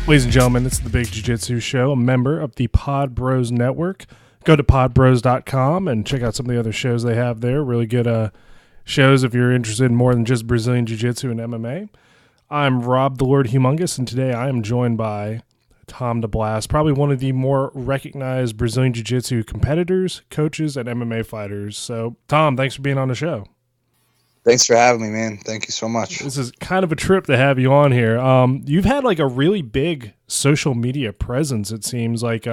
Ladies and gentlemen, this is the Big Jiu-Jitsu Show, a member of the Pod Bros Network. Go to podbros.com and check out some of the other shows they have there. Really good shows if you're interested in more than just Brazilian Jiu-Jitsu and MMA. I'm Rob the Lord Humongous, and today I am joined by Tom Deblass, probably one of the more recognized Brazilian Jiu-Jitsu competitors, coaches, and MMA fighters. So, Tom, thanks for being on the show. Thanks for having me, man. Thank you so much. This is kind of a trip to have you on here. You've had like a really big social media presence, it seems. Like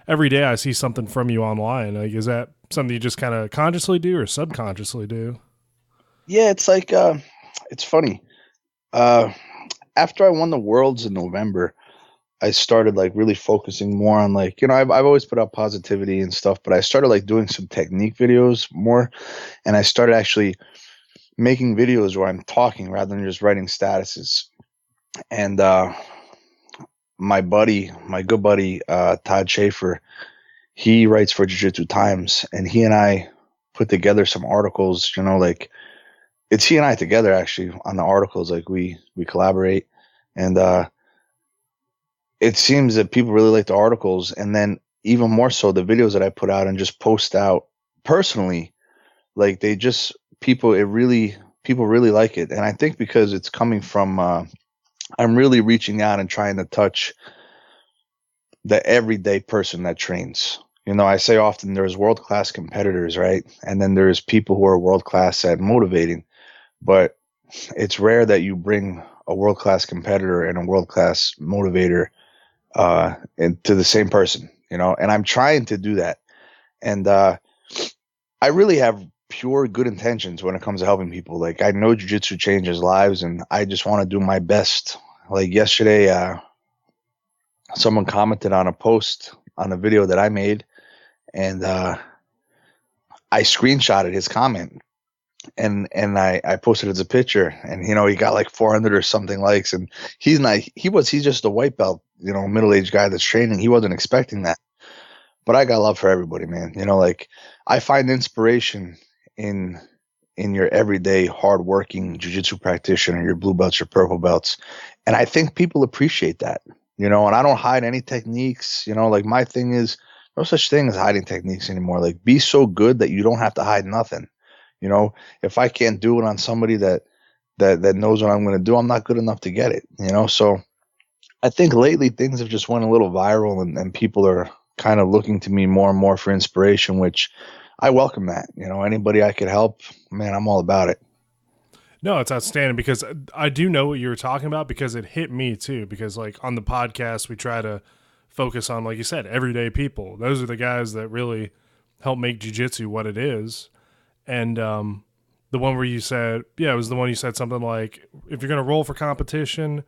every day I see something from you online. Like, is that something you just kind of consciously do or subconsciously do? Yeah, it's like, it's funny. After I won the Worlds in November, I started like really focusing more on like, I've always put out positivity and stuff, but I started like doing some technique videos more. And I started actually making videos where I'm talking rather than just writing statuses. And my good buddy, Todd Schaefer, he writes for Jiu-Jitsu Times, and he and I put together some articles, like it's he and I together actually on the articles, like we collaborate. And it seems that people really like the articles, and then even more so the videos that I put out and just post out personally, like people really like it. And I think because it's coming from I'm really reaching out and trying to touch the everyday person that trains. I say often there's world-class competitors, right? And then there's people who are world-class at motivating. But it's rare that you bring a world-class competitor and a world-class motivator to the same person, and I'm trying to do that. And I really have pure good intentions when it comes to helping people. Like, I know jiu-jitsu changes lives, and I just want to do my best. Like yesterday, someone commented on a post on a video that I made, and I screenshotted his comment, and I posted it as a picture, and he got like 400 or something likes, and he's just a white belt, middle-aged guy that's training. He wasn't expecting that. But I got love for everybody, man. Like, I find inspiration in your everyday hardworking jiu-jitsu practitioner, your blue belts, your purple belts. And I think people appreciate that, and I don't hide any techniques, like my thing is no such thing as hiding techniques anymore. Like, be so good that you don't have to hide nothing. If I can't do it on somebody that knows what I'm going to do, I'm not good enough to get it, So I think lately things have just went a little viral, and people are kind of looking to me more and more for inspiration, which I welcome that. Anybody I could help, man, I'm all about it. No, it's outstanding, because I do know what you were talking about, because it hit me too. Because like on the podcast, we try to focus on, like you said, everyday people. Those are the guys that really help make jiu-jitsu what it is. And the one where you said, it was the one you said something like, if you're going to roll for competition,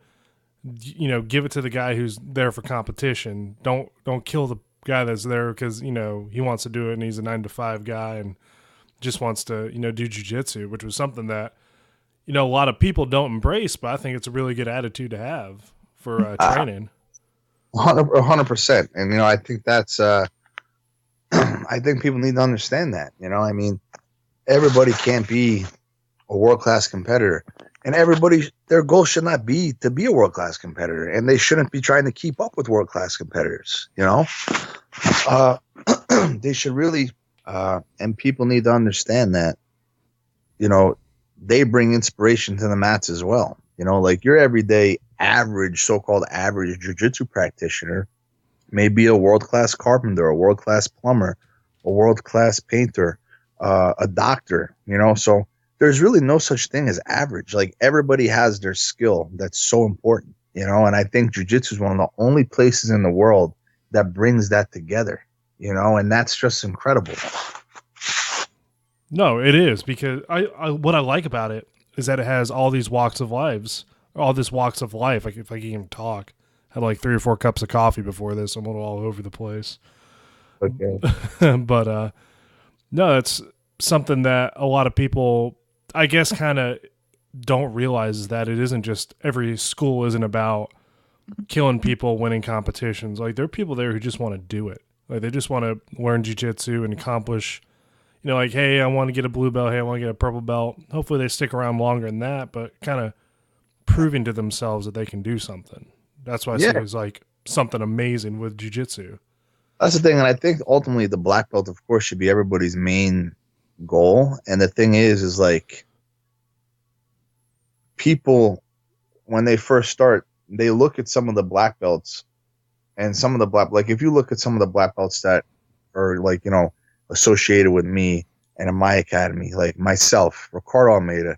give it to the guy who's there for competition. Don't kill the guy that's there because, he wants to do it and he's a 9-to-5 guy and just wants to, do jiu-jitsu, which was something that, a lot of people don't embrace, but I think it's a really good attitude to have for training. 100%. And, I think that's, I think people need to understand that, I mean, everybody can't be a world-class competitor, and their goal should not be to be a world-class competitor, and they shouldn't be trying to keep up with world-class competitors, they should really, and people need to understand that, they bring inspiration to the mats as well. Like your everyday average, so-called average jiu-jitsu practitioner may be a world-class carpenter, a world-class plumber, a world-class painter, a doctor, so there's really no such thing as average. Like, everybody has their skill that's so important, and I think jiu-jitsu is one of the only places in the world that brings that together, and that's just incredible. No, it is, because I what I like about it is that it has all these walks of lives, all this walks of life. Like, if I can even talk, had like 3 or 4 cups of coffee before this. I'm a little all over the place. Okay. But no, it's something that a lot of people, I guess, kind of don't realize, is that it isn't just, every school isn't about killing people, winning competitions. Like, there are people there who just want to do it. Like, they just want to learn jiu-jitsu and accomplish, like, hey, I want to get a blue belt. Hey, I want to get a purple belt. Hopefully they stick around longer than that, but kind of proving to themselves that they can do something. That's why I see Yeah, it as like something amazing with jiu-jitsu. that's the thing. And I think ultimately the black belt, of course, should be everybody's main goal. And the thing is like people, when they first start, they look at some of the black belts and some of the black, like if you look at some of the black belts that are like, associated with me and in my academy, like myself, Ricardo Almeida,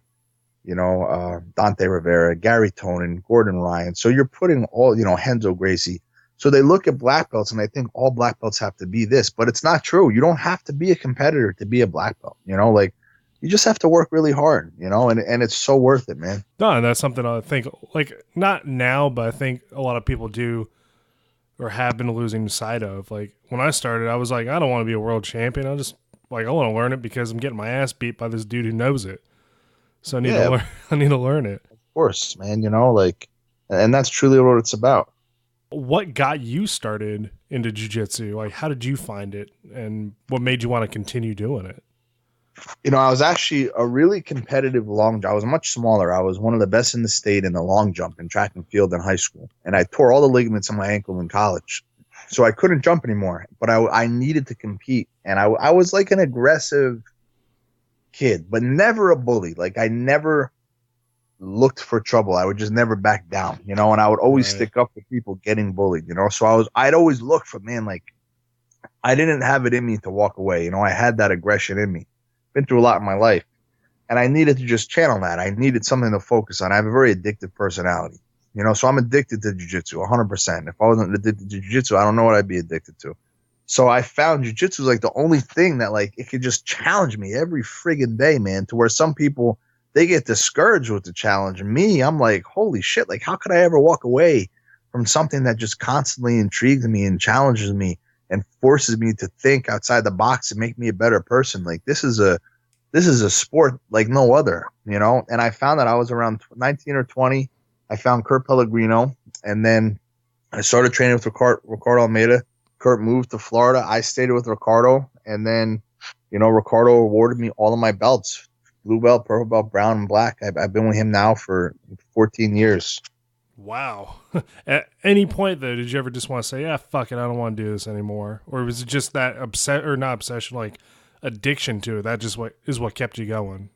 Dante Rivera, Gary Tonon, Gordon Ryan. So you're putting all, Henzo Gracie. So they look at black belts and they think all black belts have to be this, but it's not true. You don't have to be a competitor to be a black belt, like you just have to work really hard, and it's so worth it, man. No, and that's something I think, like, not now, but I think a lot of people do or have been losing sight of. Like, when I started, I was like, I don't want to be a world champion. I want to learn it because I'm getting my ass beat by this dude who knows it. So I need to learn. I need to learn it. Of course, man. And that's truly what it's about. What got you started into jiu-jitsu? Like, how did you find it, and what made you want to continue doing it? I was actually a really competitive long jump. I was much smaller. I was one of the best in the state in the long jump in track and field in high school, and I tore all the ligaments in my ankle in college, so I couldn't jump anymore. But I needed to compete, and I was like an aggressive kid, but never a bully. Like I never looked for trouble. I would just never back down, and I would always stick up for people getting bullied, So I'd always look for, man, like I didn't have it in me to walk away. I had that aggression in me. Been through a lot in my life, and I needed to just channel that. I needed something to focus on. I have a very addictive personality, so I'm addicted to jiu-jitsu 100%. If I wasn't addicted to jiu-jitsu, I don't know what I'd be addicted to. So I found jiu-jitsu like the only thing that like it could just challenge me every friggin' day, man, to where some people, they get discouraged with the challenge. Me, I'm like, holy shit, like how could I ever walk away from something that just constantly intrigues me and challenges me and forces me to think outside the box and make me a better person? Like this is a sport like no other, And I found that I was around 19 or 20. I found Kurt Pellegrino, and then I started training with Ricardo Almeida. Kurt moved to Florida. I stayed with Ricardo, and then, Ricardo awarded me all of my belts: blue belt, purple belt, brown, and black. I've been with him now for 14 years. Wow. At any point, though, did you ever just want to say, yeah, fuck it, I don't want to do this anymore? Or was it just that not obsession, like addiction to it? That just is what kept you going?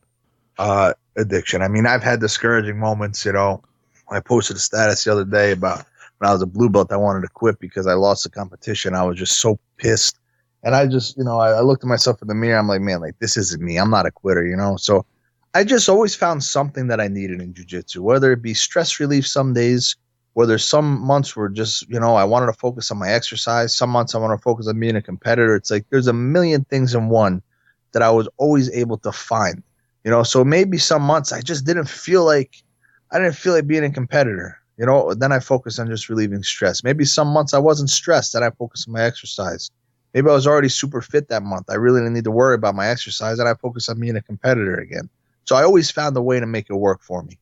Addiction. I mean, I've had discouraging moments, I posted a status the other day about when I was a blue belt, I wanted to quit because I lost the competition. I was just so pissed. And I just, I looked at myself in the mirror. I'm like, man, like this isn't me. I'm not a quitter, So I just always found something that I needed in jiu-jitsu, whether it be stress relief some days, whether some months were just, I wanted to focus on my exercise. Some months I want to focus on being a competitor. It's like there's a million things in one that I was always able to find, So maybe some months I just didn't feel like being a competitor. Then I focus on just relieving stress. Maybe some months I wasn't stressed, then I focus on my exercise. Maybe I was already super fit that month. I really didn't need to worry about my exercise, and I focus on being a competitor again. So I always found a way to make it work for me.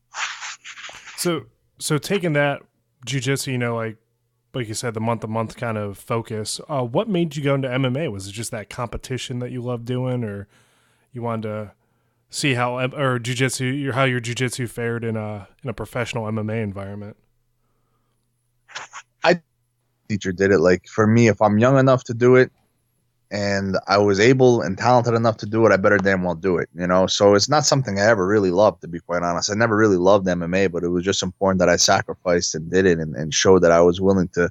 So taking that jiu-jitsu, like you said, the month-to-month kind of focus, what made you go into MMA? Was it just that competition that you loved doing, or you wanted to see how your jiu-jitsu fared in a professional MMA environment? Teacher did it. Like for me, if I'm young enough to do it and I was able and talented enough to do it, I better damn well do it, So it's not something I ever really loved, to be quite honest. I never really loved MMA, but it was just important that I sacrificed and did it and showed that I was willing to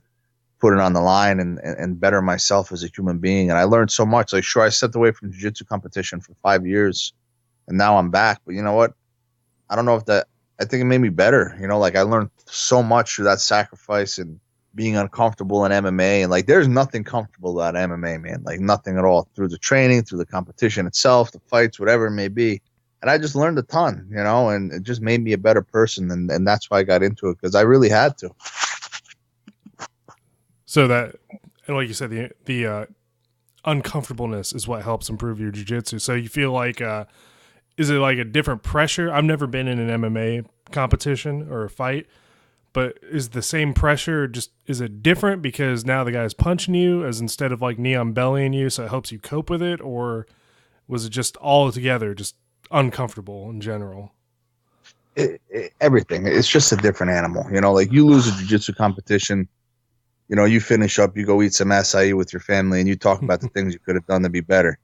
put it on the line and better myself as a human being. And I learned so much. Like, sure, I stepped away from jiu-jitsu competition for 5 years and now I'm back. But you know what? I don't know if I think it made me better. Like I learned so much through that sacrifice and being uncomfortable in MMA. And like, there's nothing comfortable about MMA, man. Like nothing at all, through the training, through the competition itself, the fights, whatever it may be. And I just learned a ton, and it just made me a better person. And that's why I got into it, because I really had to. So that, and like you said, the uncomfortableness is what helps improve your jiu-jitsu. So you feel like, is it like a different pressure? I've never been in an MMA competition or a fight, but is the same pressure, is it different because now the guy's punching you as instead of like neon bellying you, so it helps you cope with it? Or was it just all together just uncomfortable in general? everything. It's just a different animal. You know, like you lose a jiu-jitsu competition, you know, you finish up, you go eat some acai with your family, and you talk about the things you could have done to be better.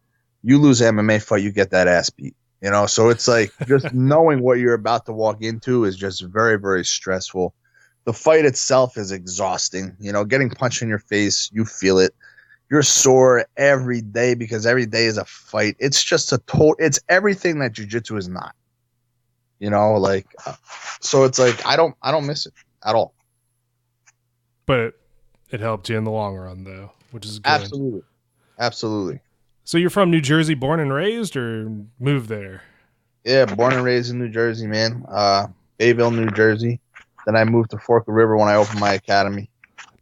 You lose an MMA fight, you get that ass beat. You know, so it's like just knowing what you're about to walk into is just very, very stressful. The fight itself is exhausting. You know, getting punched in your face, you feel it. You're sore every day because every day is a fight. It's just it's everything that jiu-jitsu is not. You know, like so it's like I don't miss it at all. But it helped you in the long run, though, which is good. Absolutely. Absolutely. So you're from New Jersey, born and raised, or moved there? Yeah, born and raised in New Jersey, man. Bayville, New Jersey. Then I moved to Fork River when I opened my academy.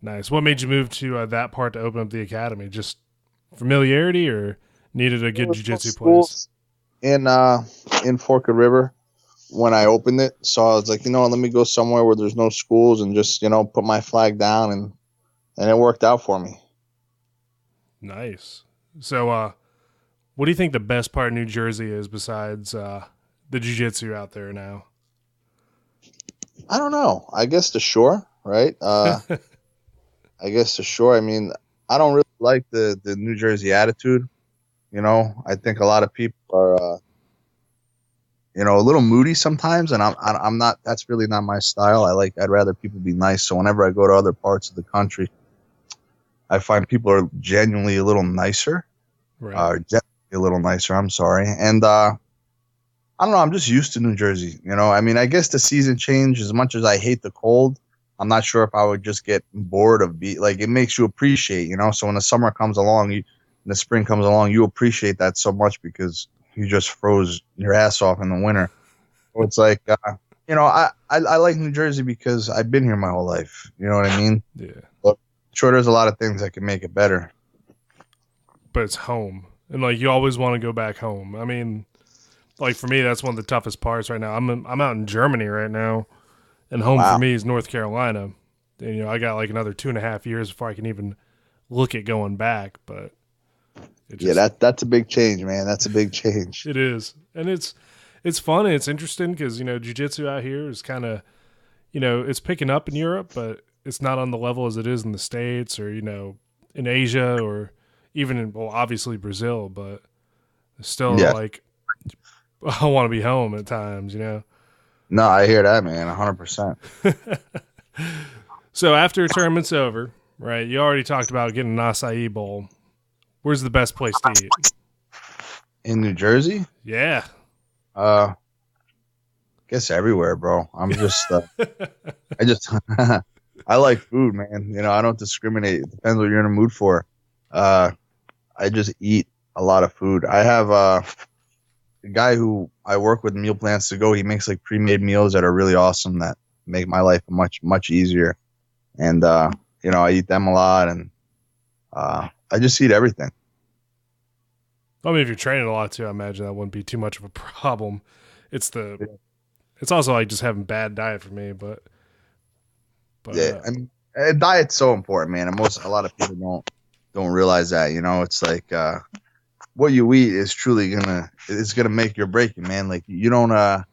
Nice. What made you move to that part to open up the academy? Just familiarity, or needed a good jiu-jitsu place? In Fork River when I opened it, so I was like, you know, let me go somewhere where there's no schools and just, you know, put my flag down, and it worked out for me. Nice. So, what do you think the best part of New Jersey is besides the jiu-jitsu out there now? I don't know. I guess the shore, right? I guess the shore. I mean, I don't really like the New Jersey attitude. You know, I think a lot of people are, you know, a little moody sometimes, and I'm not. That's really not my style. I'd rather people be nice. So whenever I go to other parts of the country, I find people are genuinely a little nicer. Right. A little nicer. I'm sorry, and I don't know. I'm just used to New Jersey. You know, I mean, I guess the season change. As much as I hate the cold, I'm not sure if I would just get bored of like it makes you appreciate. You know, so when the summer comes along, and the spring comes along, you appreciate that so much because you just froze your ass off in the winter. So it's like, you know, I like New Jersey because I've been here my whole life. You know what I mean? Yeah. But sure, there's a lot of things that can make it better. But it's home, and like you always want to go back home. I mean, like for me, that's one of the toughest parts right now. I'm out in Germany right now, and home for me is North Carolina. And, you know, I got like another 2.5 years before I can even look at going back. But that's a big change, man. That's a big change. It is, and it's fun and it's interesting because, you know, jiu-jitsu out here is kind of, you know, it's picking up in Europe, but it's not on the level as it is in the States or, you know, in Asia or even in, well, obviously Brazil, but still like I want to be home at times, you know. No, I hear that, man, 100%. So after tournament's over, right? You already talked about getting an acai bowl. Where's the best place to eat? In New Jersey? Yeah. Guess everywhere, bro. I'm just, I like food, man. You know, I don't discriminate. It depends what you're in a mood for. I just eat a lot of food. I have a guy who I work with meal plans to go. He makes like pre-made meals that are really awesome that make my life much, much easier. And, you know, I eat them a lot and, I just eat everything. I mean, if you're training a lot too, I imagine that wouldn't be too much of a problem. It's also like just having bad diet for me, but yeah, I mean, diet's so important, man. And a lot of people don't realize that. You know, it's like what you eat is truly gonna make you or break you, man. Like you don't no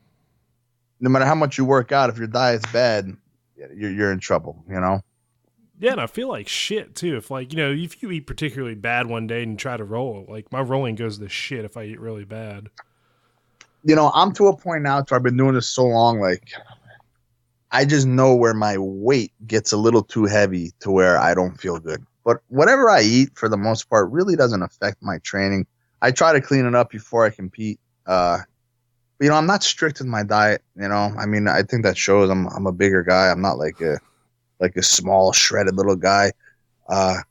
matter how much you work out, if your diet's bad, you're in trouble. You know. Yeah, and I feel like shit too. If like, you know, if you eat particularly bad one day and try to roll, like my rolling goes to shit if I eat really bad. You know, I'm to a point now where I've been doing this so long, like I just know where my weight gets a little too heavy to where I don't feel good. But whatever I eat, for the most part, really doesn't affect my training. I try to clean it up before I compete. But, you know, I'm not strict with my diet. You know, I mean, I think that shows I'm a bigger guy. I'm not like a small shredded little guy, you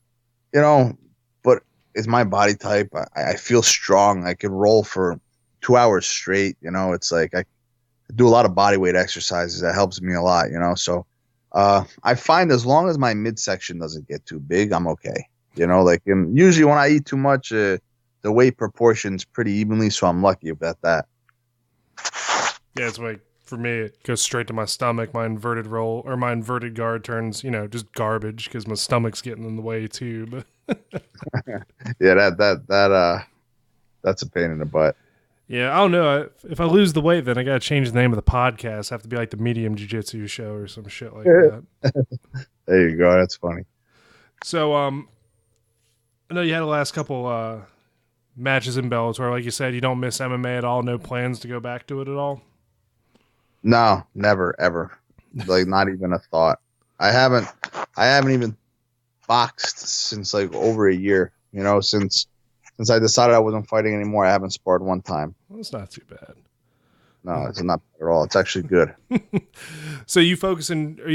know, but it's my body type. I feel strong. I can roll for 2 hours straight. You know, it's like I do a lot of body weight exercises. That helps me a lot, you know? So, I find as long as my midsection doesn't get too big, I'm okay. You know, like usually when I eat too much, the weight proportion's pretty evenly. So I'm lucky about that. Yeah. It's like, for me, it goes straight to my stomach. My inverted roll or my inverted guard turns, you know, just garbage because my stomach's getting in the way too. But yeah, that's a pain in the butt. Yeah, I don't know. If I lose the weight, then I got to change the name of the podcast. I have to be like the Medium Jiu-Jitsu show or some shit like that. There you go. That's funny. So, I know you had the last couple matches in Bellator. Like you said, you don't miss MMA at all. No plans to go back to it at all. No, never, ever. Like not even a thought. I haven't even boxed since like over a year. You know, since I decided I wasn't fighting anymore, I haven't sparred one time. Well, it's not too bad. No, it's not bad at all. It's actually good. So are you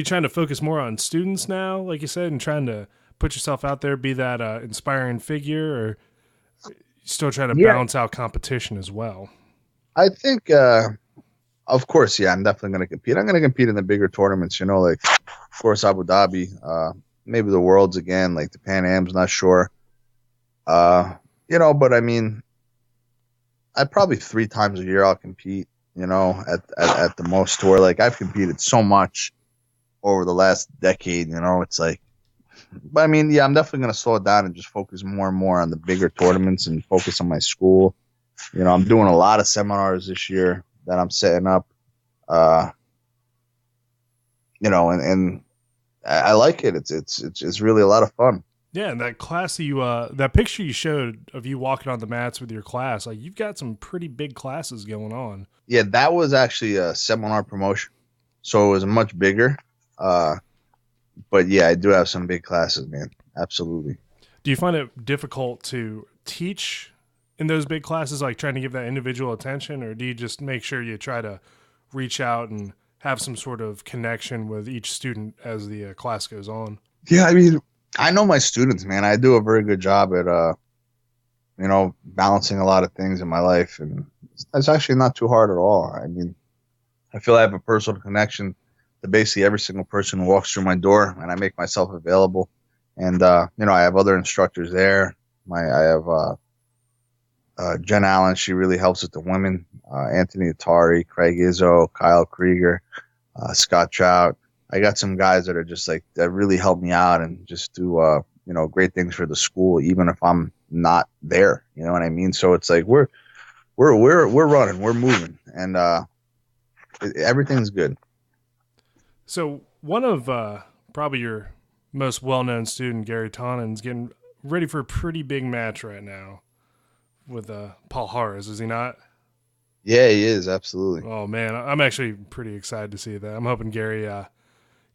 trying to focus more on students now, like you said, and trying to put yourself out there, be that inspiring figure, or still trying to balance out competition as well? I think, of course, yeah, I'm definitely going to compete. I'm going to compete in the bigger tournaments, you know, like, of course, Abu Dhabi, maybe the Worlds again, like the Pan Am's, not sure. You know, but I mean, I probably 3 times a year I'll compete, you know, at the most tour. Like I've competed so much over the last decade, you know, it's like, but I mean, yeah, I'm definitely going to slow it down and just focus more and more on the bigger tournaments and focus on my school. You know, I'm doing a lot of seminars this year that I'm setting up, you know, and I like it. It's really a lot of fun. Yeah, and that class that picture you showed of you walking on the mats with your class, like you've got some pretty big classes going on. Yeah, that was actually a seminar promotion, so it was much bigger. But yeah, I do have some big classes, man. Absolutely. Do you find it difficult to teach in those big classes, like trying to give that individual attention, or do you just make sure you try to reach out and have some sort of connection with each student as the class goes on? Yeah, I mean, I know my students, man. I do a very good job at, you know, balancing a lot of things in my life, and it's actually not too hard at all. I mean, I feel I have a personal connection to basically every single person who walks through my door, and I make myself available. And you know, I have other instructors there. I have Jen Allen. She really helps with the women. Anthony Atari, Craig Izzo, Kyle Krieger, Scott Trout. I got some guys that are just like that really help me out and just do you know, great things for the school, even if I'm not there. You know what I mean? So it's like we're running, we're moving, and everything's good. So one of probably your most well-known student, Gary Tonon, is getting ready for a pretty big match right now with Paul Harris, is he not? Yeah, he is, absolutely. Oh, man, I'm actually pretty excited to see that. I'm hoping Gary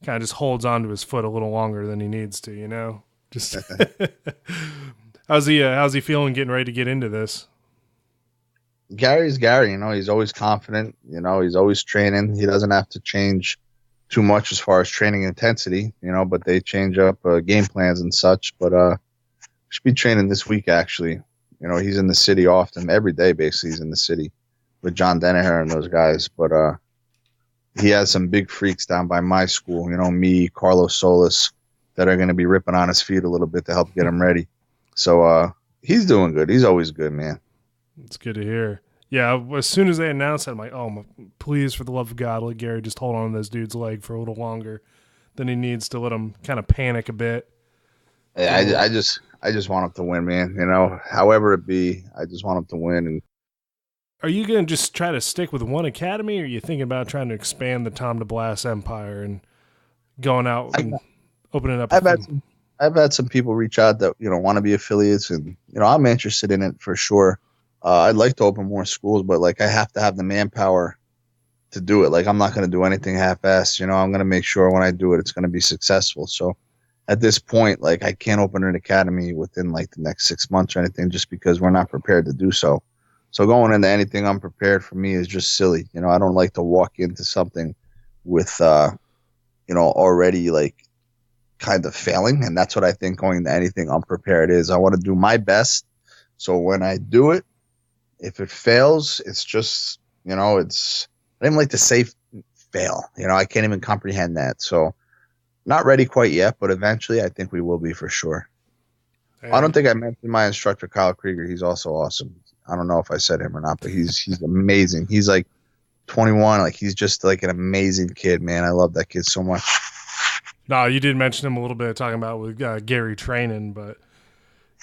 kind of just holds on to his foot a little longer than he needs to, you know? Just how's he feeling getting ready to get into this? Gary's Gary, you know, he's always confident, you know, he's always training. He doesn't have to change too much as far as training intensity, you know, but they change up game plans and such. But should be training this week, actually. You know, he's in the city often, every day basically he's in the city with John Danaher and those guys. But he has some big freaks down by my school, you know, me, Carlos Solis, that are going to be ripping on his feet a little bit to help get him ready. So he's doing good. He's always good, man. It's good to hear. Yeah, as soon as they announced it, I'm like, oh, please, for the love of God, let Gary just hold on to this dude's leg for a little longer than he needs to let him kind of panic a bit. Yeah, I just want him to win, man. You know, however it be, I just want him to win. And are you going to just try to stick with one academy, or are you thinking about trying to expand the Tom Deblass empire and going out and opening up? I've had some people reach out that, you know, want to be affiliates, and, you know, I'm interested in it for sure. I'd like to open more schools, but like I have to have the manpower to do it. Like I'm not going to do anything half-assed. You know, I'm going to make sure when I do it, it's going to be successful. So at this point, like I can't open an academy within like the next 6 months or anything, just because we're not prepared to do so. So going into anything unprepared for me is just silly. You know, I don't like to walk into something with, you know, already like kind of failing. And that's what I think going into anything unprepared is. I want to do my best. So when I do it, if it fails, it's just, you know, I didn't like to say fail. You know, I can't even comprehend that. So not ready quite yet, but eventually I think we will be for sure. Hey. I don't think I mentioned my instructor, Kyle Krieger. He's also awesome. I don't know if I said him or not, but he's amazing. He's like 21. Like he's just like an amazing kid, man. I love that kid so much. No, you did mention him a little bit talking about with Gary training, but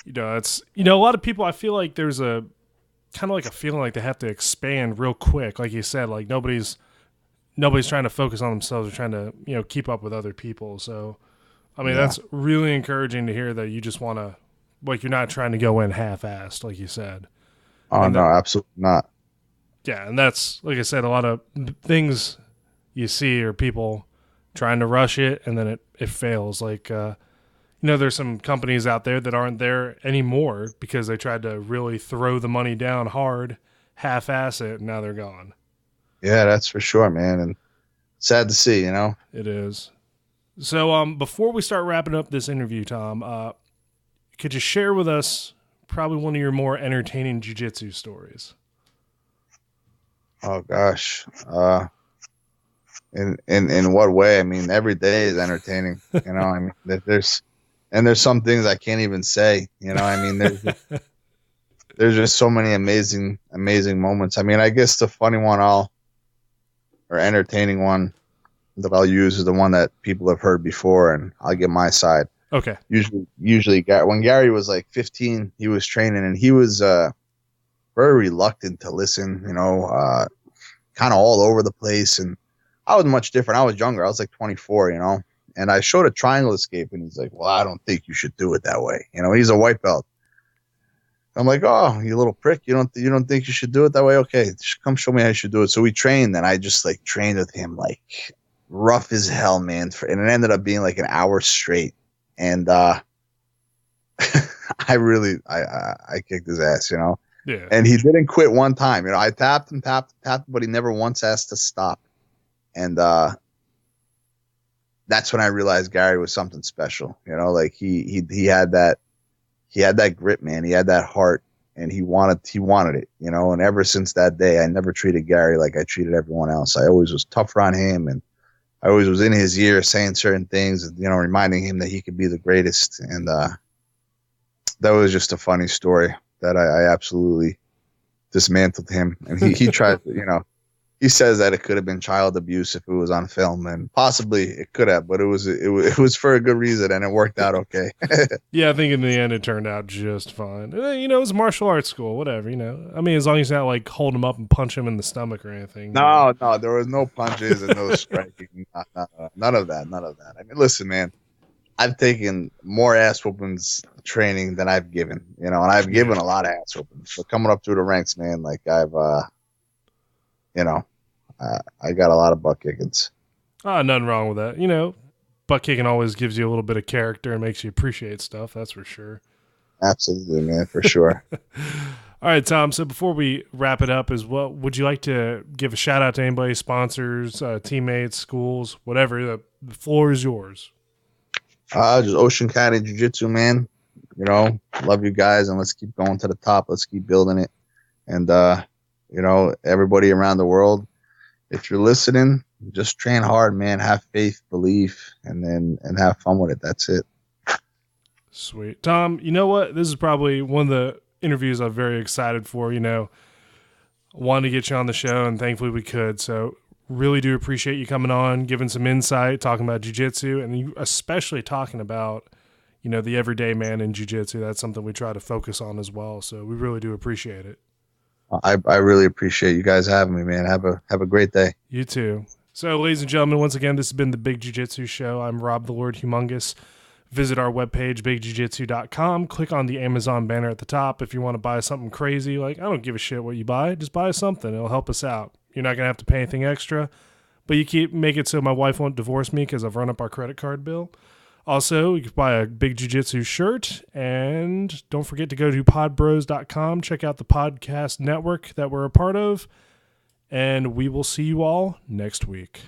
you know, it's, you know, a lot of people, I feel like there's a kind of like a feeling like they have to expand real quick. Like you said, like nobody's trying to focus on themselves or trying to, keep up with other people. So, I mean, that's really encouraging to hear that you just want to, like, you're not trying to go in half-assed, like you said. Oh, no, absolutely not. Yeah, and that's, like I said, a lot of things you see are people trying to rush it, and then it fails. Like, there's some companies out there that aren't there anymore because they tried to really throw the money down hard, half-ass it, and now they're gone. Yeah, that's for sure, man. And sad to see, It is. So before we start wrapping up this interview, Tom, could you share with us probably one of your more entertaining jiu-jitsu stories? Oh gosh. In what way? I mean, every day is entertaining. I mean, there's some things I can't even say. I mean, there's just so many amazing moments. I mean, I guess the funny one or entertaining one that I'll use is the one that people have heard before, and I'll get my side. Okay. Usually, when Gary was like 15, he was training, and he was very reluctant to listen. Kind of all over the place, and I was much different. I was younger. I was like 24. And I showed a triangle escape, and he's like, "Well, I don't think you should do it that way." He's a white belt. I'm like, "Oh, you little prick! You don't think you should do it that way? Okay, come show me how you should do it." So we trained, and I just like trained with him like rough as hell, man. And it ended up being like an hour straight. And I kicked his ass, Yeah. And he didn't quit one time. I tapped him, but he never once asked to stop. And that's when I realized Gary was something special. Like he had that grip, man. He had that heart, and he wanted it. And ever since that day, I never treated Gary like I treated everyone else. I always was tougher on him, and I always was in his ear saying certain things, reminding him that he could be the greatest. And that was just a funny story that I absolutely dismantled him. And he tried to, he says that it could have been child abuse if it was on film, and possibly it could have, but it was for a good reason, and it worked out okay. Yeah, I think in the end it turned out just fine. It was martial arts school, whatever. I mean, as long as you're not like hold him up and punch him in the stomach or anything. No, there was no punches and no striking. None of that. I mean, listen, man, I've taken more ass whoopings training than I've given, and I've given a lot of ass whoopings. But coming up through the ranks, man, like I've, I got a lot of butt kickings. Nothing wrong with that. Butt kicking always gives you a little bit of character and makes you appreciate stuff. That's for sure. Absolutely, man, for sure. All right, Tom. So before we wrap it up, would you like to give a shout out to anybody, sponsors, teammates, schools, whatever? The floor is yours. Just Ocean County Jiu-Jitsu, man. Love you guys, and let's keep going to the top. Let's keep building it. And everybody around the world, if you're listening, just train hard, man. Have faith, belief, and have fun with it. That's it. Sweet. Tom, you know what? This is probably one of the interviews I'm very excited for. Wanted to get you on the show, and thankfully we could. So really do appreciate you coming on, giving some insight, talking about jiu-jitsu, and you especially talking about, the everyday man in jiu-jitsu. That's something we try to focus on as well. So we really do appreciate it. I really appreciate you guys having me, man. Have a great day. You too. So, ladies and gentlemen, once again, this has been the Big Jiu-Jitsu Show. I'm Rob the Lord Humongous. Visit our webpage, bigjujitsu.com. Click on the Amazon banner at the top if you want to buy something crazy. Like, I don't give a shit what you buy. Just buy something. It'll help us out. You're not going to have to pay anything extra. But you make it so my wife won't divorce me because I've run up our credit card bill. Also, you can buy a Big Jiu-Jitsu shirt, and don't forget to go to podbros.com, check out the podcast network that we're a part of, and we will see you all next week.